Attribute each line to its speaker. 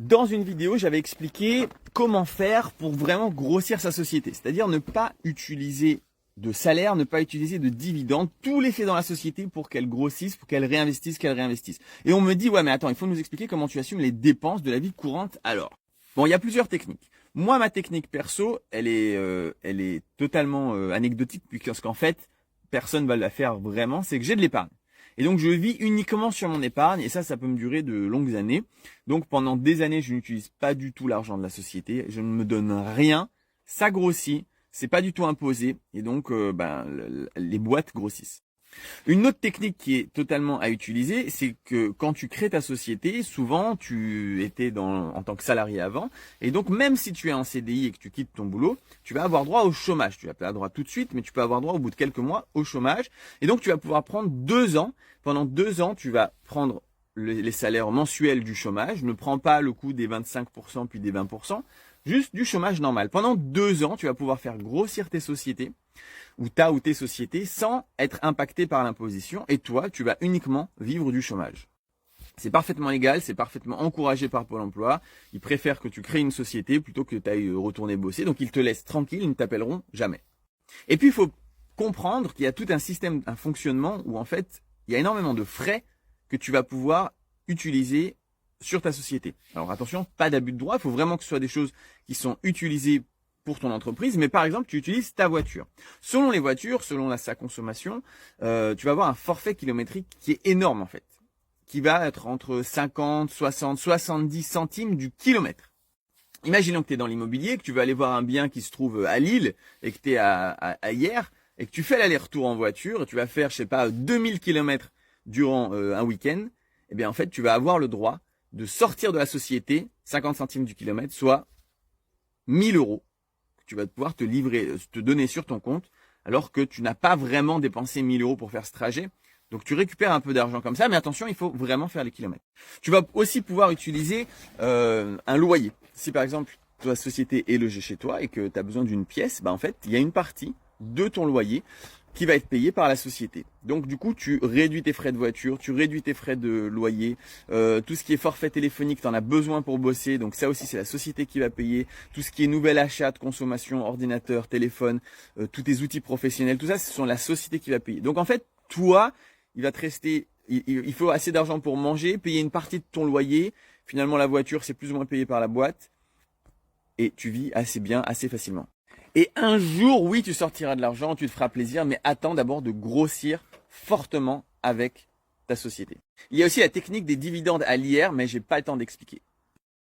Speaker 1: Dans une vidéo, j'avais expliqué comment faire pour vraiment grossir sa société. C'est-à-dire ne pas utiliser de salaire, ne pas utiliser de dividendes, tout les fait dans la société pour qu'elle grossisse, pour qu'elle réinvestisse, Et on me dit, ouais mais attends, il faut nous expliquer comment tu assumes les dépenses de la vie courante alors. Bon, il y a plusieurs techniques. Moi, ma technique perso, elle est totalement anecdotique, puisqu'en fait, personne va la faire vraiment, c'est que j'ai de l'épargne. Et donc, je vis uniquement sur mon épargne, et ça peut me durer de longues années. Donc, pendant des années, je n'utilise pas du tout l'argent de la société, je ne me donne rien, ça grossit, c'est pas du tout imposé, et donc, les boîtes grossissent. Une autre technique qui est totalement à utiliser, c'est que quand tu crées ta société, souvent tu étais en tant que salarié avant, et donc même si tu es en CDI et que tu quittes ton boulot, tu vas avoir droit au chômage. Tu vas pas avoir droit tout de suite, mais tu peux avoir droit au bout de quelques mois au chômage, et donc tu vas pouvoir prendre 2 ans. Pendant 2 ans, tu vas prendre les salaires mensuels du chômage, ne prends pas le coût des 25% puis des 20%, juste du chômage normal. Pendant 2 ans, tu vas pouvoir faire grossir tes sociétés, ou tes sociétés, sans être impacté par l'imposition, et toi, tu vas uniquement vivre du chômage. C'est parfaitement légal, c'est parfaitement encouragé par Pôle emploi. Ils préfèrent que tu crées une société plutôt que tu ailles retourner bosser, donc ils te laissent tranquille, ils ne t'appelleront jamais. Et puis, il faut comprendre qu'il y a tout un système, un fonctionnement où en fait, il y a énormément de frais que tu vas pouvoir utiliser sur ta société. Alors attention, pas d'abus de droit, il faut vraiment que ce soit des choses qui sont utilisées pour ton entreprise, mais par exemple, tu utilises ta voiture. Selon les voitures, selon sa consommation, tu vas avoir un forfait kilométrique qui est énorme en fait, qui va être entre 50, 60, 70 centimes du kilomètre. Imaginons que tu es dans l'immobilier, que tu vas aller voir un bien qui se trouve à Lille et que tu es à hier et que tu fais l'aller-retour en voiture et tu vas faire, 2000 kilomètres durant un week-end. Eh bien, en fait, tu vas avoir le droit de sortir de la société 50 centimes du kilomètre, soit 1000 euros. Tu vas pouvoir te livrer, te donner sur ton compte, alors que tu n'as pas vraiment dépensé 1000 euros pour faire ce trajet. Donc tu récupères un peu d'argent comme ça, mais attention, il faut vraiment faire les kilomètres. Tu vas aussi pouvoir utiliser un loyer. Si par exemple ta société est logée chez toi et que tu as besoin d'une pièce, en fait, il y a une partie de ton loyer qui va être payé par la société. Donc du coup, tu réduis tes frais de voiture, tu réduis tes frais de loyer, tout ce qui est forfait téléphonique, tu en as besoin pour bosser, donc ça aussi c'est la société qui va payer, tout ce qui est nouvel achat de consommation, ordinateur, téléphone, tous tes outils professionnels, tout ça, ce sont la société qui va payer. Donc en fait, toi, il va te rester, il faut assez d'argent pour manger, payer une partie de ton loyer, finalement la voiture c'est plus ou moins payé par la boîte, et tu vis assez bien, assez facilement. Et un jour, oui, tu sortiras de l'argent, tu te feras plaisir, mais attends d'abord de grossir fortement avec ta société. Il y a aussi la technique des dividendes à l'IR, mais j'ai pas le temps d'expliquer.